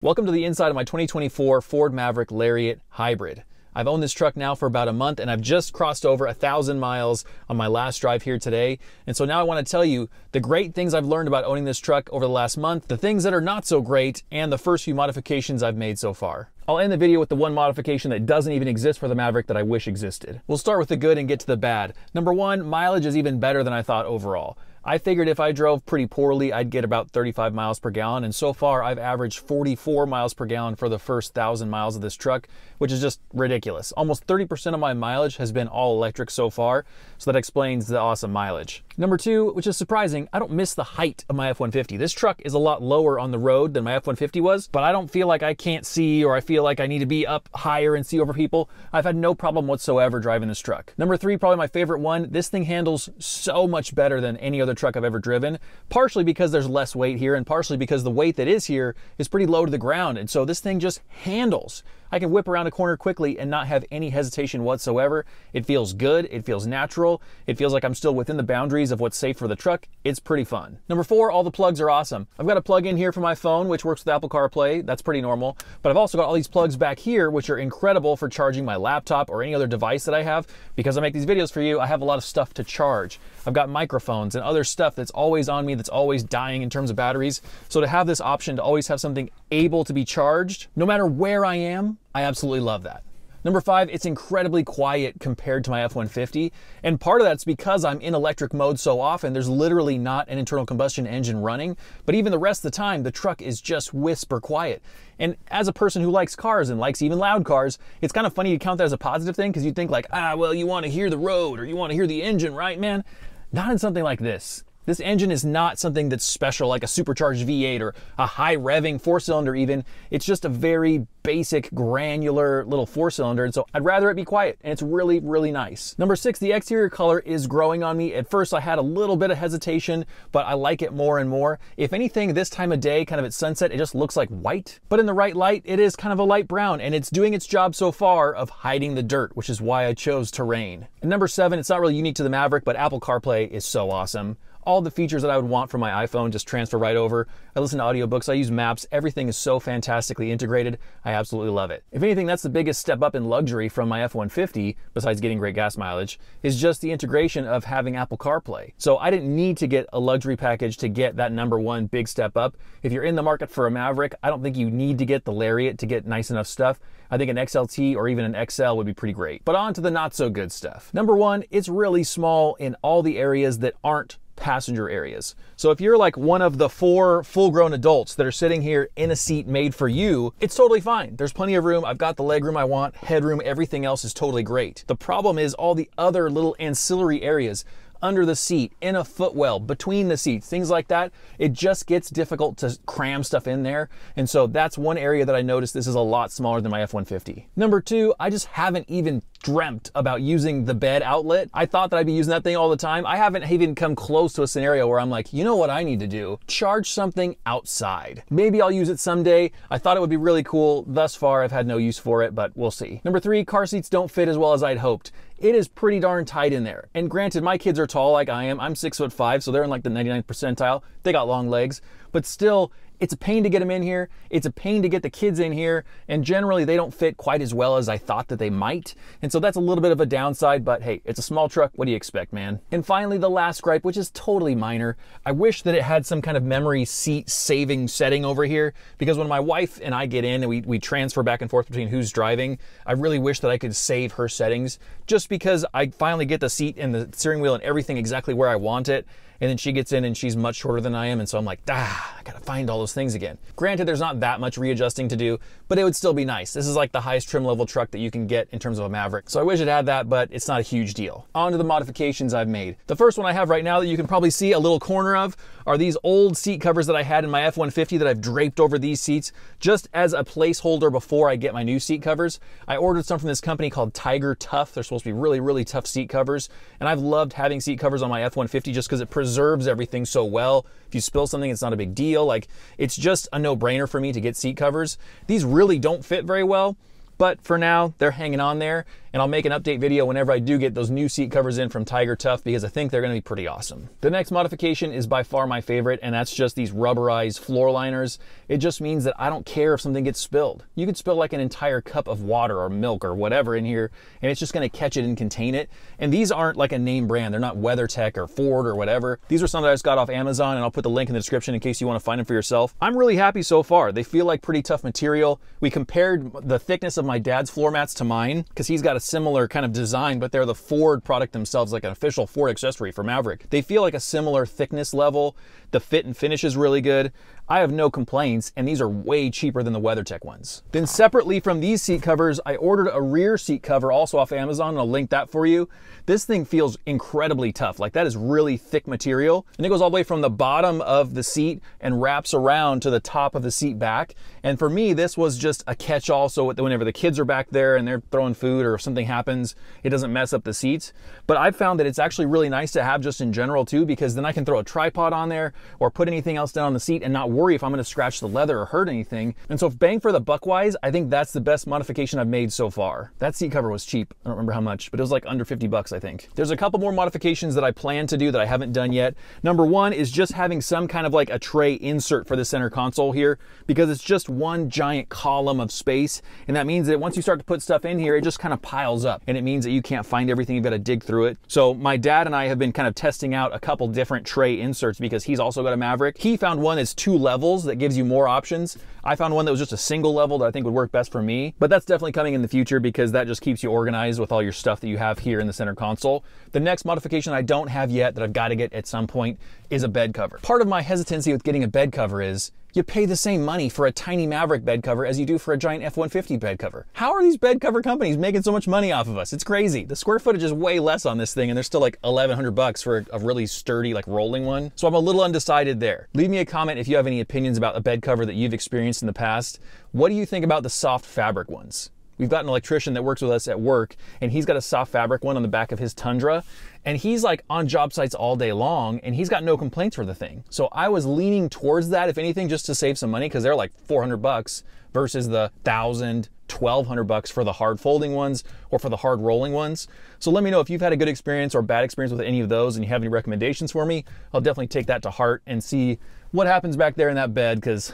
Welcome to the inside of my 2024 Ford Maverick Lariat Hybrid. I've owned this truck now for about a month and I've just crossed over 1,000 miles on my last drive here today. And so now I want to tell you the great things I've learned about owning this truck over the last month, the things that are not so great, and the first few modifications I've made so far. I'll end the video with the one modification that doesn't even exist for the Maverick that I wish existed. We'll start with the good and get to the bad. Number one, mileage is even better than I thought overall. I figured if I drove pretty poorly, I'd get about 35 miles per gallon, and so far I've averaged 44 miles per gallon for the first 1,000 miles of this truck, which is just ridiculous. Almost 30% of my mileage has been all electric so far, so that explains the awesome mileage. Number two, which is surprising, I don't miss the height of my F-150. This truck is a lot lower on the road than my F-150 was, but I don't feel like I can't see or I feel like I need to be up higher and see over people. I've had no problem whatsoever driving this truck. Number three, probably my favorite one, this thing handles so much better than any other truck I've ever driven, partially because there's less weight here and partially because the weight that is here is pretty low to the ground, and so this thing just handles. I can whip around a corner quickly and not have any hesitation whatsoever. It feels good, it feels natural, it feels like I'm still within the boundaries of what's safe for the truck. It's pretty fun. Number four, all the plugs are awesome. I've got a plug in here for my phone, which works with Apple CarPlay. That's pretty normal. But I've also got all these plugs back here, which are incredible for charging my laptop or any other device that I have. Because I make these videos for you, I have a lot of stuff to charge. I've got microphones and other stuff that's always on me, that's always dying in terms of batteries. So to have this option to always have something able to be charged, no matter where I am, I absolutely love that. Number five, it's incredibly quiet compared to my F-150. And part of that's because I'm in electric mode so often, there's literally not an internal combustion engine running. But even the rest of the time, the truck is just whisper quiet. And as a person who likes cars and likes even loud cars, it's kind of funny to count that as a positive thing because you think like, well, you want to hear the road or you want to hear the engine, right, man? Not in something like this. This engine is not something that's special like a supercharged V8 or a high revving four-cylinder even. It's just a very basic granular little four-cylinder, and so I'd rather it be quiet, and it's really, really nice. Number six, the exterior color is growing on me. At first I had a little bit of hesitation, but I like it more and more. If anything, this time of day, kind of at sunset, it just looks like white, but in the right light, it is kind of a light brown, and it's doing its job so far of hiding the dirt, which is why I chose terrain. And number seven, it's not really unique to the Maverick, but Apple CarPlay is so awesome. All the features that I would want from my iPhone just transfer right over. I listen to audiobooks, I use maps, everything is so fantastically integrated. I absolutely love it. If anything, that's the biggest step up in luxury from my F-150, besides getting great gas mileage, is just the integration of having Apple CarPlay. So I didn't need to get a luxury package to get that number one big step up. If you're in the market for a Maverick, I don't think you need to get the Lariat to get nice enough stuff. I think an XLT or even an XL would be pretty great. But on to the not so good stuff. Number one, it's really small in all the areas that aren't passenger areas. So if you're like one of the 4 full-grown adults that are sitting here in a seat made for you, it's totally fine. There's plenty of room. I've got the leg room I want, headroom, everything else is totally great. The problem is all the other little ancillary areas under the seat, in a footwell, between the seats, things like that. It just gets difficult to cram stuff in there. And so that's one area that I noticed this is a lot smaller than my F-150. Number two, I just haven't even dreamt about using the bed outlet. I thought that I'd be using that thing all the time. I haven't even come close to a scenario where I'm like, you know what I need to do? Charge something outside. Maybe I'll use it someday. I thought it would be really cool. Thus far, I've had no use for it, but we'll see. Number three, car seats don't fit as well as I'd hoped. It is pretty darn tight in there. And granted, my kids are tall like I am. I'm 6'5", so they're in like the 99th percentile. They got long legs, but still, it's a pain to get them in here. It's a pain to get the kids in here. And generally they don't fit quite as well as I thought that they might. And so that's a little bit of a downside, but hey, it's a small truck. What do you expect, man? And finally, the last gripe, which is totally minor. I wish that it had some kind of memory seat saving setting over here, because when my wife and I get in and we transfer back and forth between who's driving, I really wish that I could save her settings, just because I finally get the seat and the steering wheel and everything exactly where I want it. And then she gets in and she's much shorter than I am. And so I'm like, I gotta find all those things again. Granted, there's not that much readjusting to do, but it would still be nice. This is like the highest trim level truck that you can get in terms of a Maverick. So I wish it had that, but it's not a huge deal. On to the modifications I've made. The first one I have right now that you can probably see a little corner of are these old seat covers that I had in my F-150 that I've draped over these seats just as a placeholder before I get my new seat covers. I ordered some from this company called Tiger Tough. They're supposed to be really, really tough seat covers. And I've loved having seat covers on my F-150 just because it preserves everything so well. If you spill something, it's not a big deal. Like, it's just a no-brainer for me to get seat covers. These really don't fit very well, but for now, they're hanging on there. And And I'll make an update video whenever I do get those new seat covers in from Tiger Tough, because I think they're going to be pretty awesome. The next modification is by far my favorite, and that's just these rubberized floor liners. It just means that I don't care if something gets spilled. You could spill like an entire cup of water or milk or whatever in here, and it's just going to catch it and contain it. And these aren't like a name brand. They're not WeatherTech or Ford or whatever. These are some that I just got off Amazon, and I'll put the link in the description in case you want to find them for yourself. I'm really happy so far. They feel like pretty tough material. We compared the thickness of my dad's floor mats to mine, because he's got a similar kind of design, but they're the Ford product themselves, like an official Ford accessory for Maverick. They feel like a similar thickness level. The fit and finish is really good. I have no complaints, and these are way cheaper than the WeatherTech ones. Then separately from these seat covers, I ordered a rear seat cover also off Amazon, and I'll link that for you. This thing feels incredibly tough. Like, that is really thick material, and it goes all the way from the bottom of the seat and wraps around to the top of the seat back. And for me, this was just a catch-all, so whenever the kids are back there and they're throwing food or if something happens, it doesn't mess up the seats. But I've found that it's actually really nice to have just in general too, because then I can throw a tripod on there or put anything else down on the seat and not worry if I'm going to scratch the leather or hurt anything. And so bang for the buck wise, I think that's the best modification I've made so far. That seat cover was cheap. I don't remember how much, but it was like under 50 bucks, I think. There's a couple more modifications that I plan to do that I haven't done yet. Number one is just having some kind of like a tray insert for the center console here, because it's just one giant column of space. And that means that once you start to put stuff in here, it just kind of piles up, and it means that you can't find everything. You've got to dig through it. So my dad and I have been kind of testing out a couple different tray inserts, because he's also got a Maverick. He found one that's 2 levels that gives you more options. I found one that was just a single level that I think would work best for me, but that's definitely coming in the future, because that just keeps you organized with all your stuff that you have here in the center console. The next modification I don't have yet that I've got to get at some point is a bed cover. Part of my hesitancy with getting a bed cover is you pay the same money for a tiny Maverick bed cover as you do for a giant F-150 bed cover. How are these bed cover companies making so much money off of us? It's crazy. The square footage is way less on this thing, and they're still like 1,100 bucks for a really sturdy, like rolling one. So I'm a little undecided there. Leave me a comment if you have any opinions about a bed cover that you've experienced in the past. What do you think about the soft fabric ones? We've got an electrician that works with us at work, and he's got a soft fabric one on the back of his Tundra, and he's like on job sites all day long, and he's got no complaints for the thing. So I was leaning towards that, if anything, just to save some money, because they're like 400 bucks versus the 1,000, 1,200 bucks for the hard folding ones or for the hard rolling ones. So let me know if you've had a good experience or bad experience with any of those and you have any recommendations for me. I'll definitely take that to heart and see what happens back there in that bed, because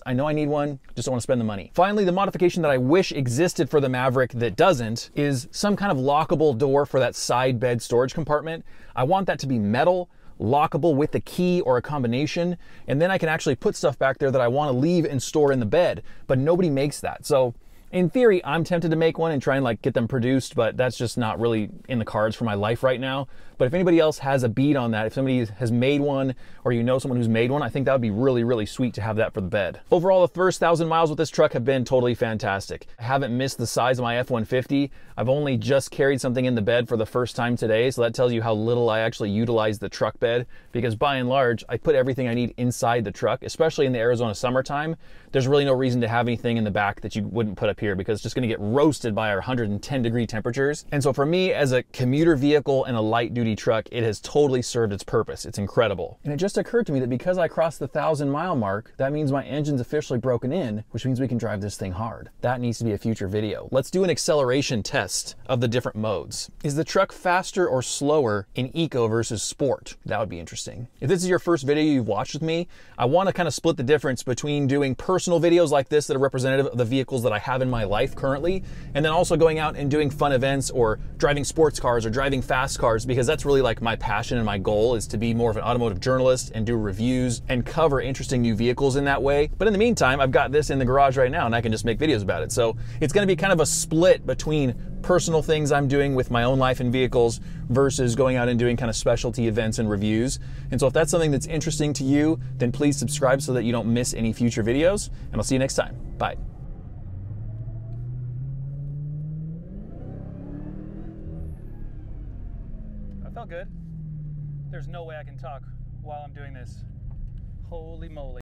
I know I need one, just don't want to spend the money. Finally, the modification that I wish existed for the Maverick that doesn't is some kind of lockable door for that side bed storage compartment. I want that to be metal, lockable with the key or a combination, and then I can actually put stuff back there that I want to leave and store in the bed, but nobody makes that. So in theory, I'm tempted to make one and try and like get them produced, but that's just not really in the cards for my life right now. But if anybody else has a bead on that, if somebody has made one or you know someone who's made one, I think that would be really, really sweet to have that for the bed. Overall, the first 1,000 miles with this truck have been totally fantastic. I haven't missed the size of my F-150. I've only just carried something in the bed for the first time today, so that tells you how little I actually utilize the truck bed, because by and large, I put everything I need inside the truck, especially in the Arizona summertime. There's really no reason to have anything in the back that you wouldn't put up here, because it's just gonna get roasted by our 110-degree temperatures. And so for me, as a commuter vehicle and a light-duty truck, it has totally served its purpose. It's incredible. And it just occurred to me that because I crossed the 1,000-mile mark, that means my engine's officially broken in, which means we can drive this thing hard. That needs to be a future video. Let's do an acceleration test of the different modes. Is the truck faster or slower in eco versus sport? That would be interesting. If this is your first video you've watched with me, I want to kind of split the difference between doing personal videos like this that are representative of the vehicles that I have in my life currently, and then also going out and doing fun events or driving sports cars or driving fast cars, because that's really like my passion and my goal is to be more of an automotive journalist and do reviews and cover interesting new vehicles in that way. But in the meantime, I've got this in the garage right now and I can just make videos about it. So it's going to be kind of a split between personal things I'm doing with my own life and vehicles versus going out and doing kind of specialty events and reviews. And so if that's something that's interesting to you, then please subscribe so that you don't miss any future videos, and I'll see you next time. Bye. That felt good. There's no way I can talk while I'm doing this. Holy moly.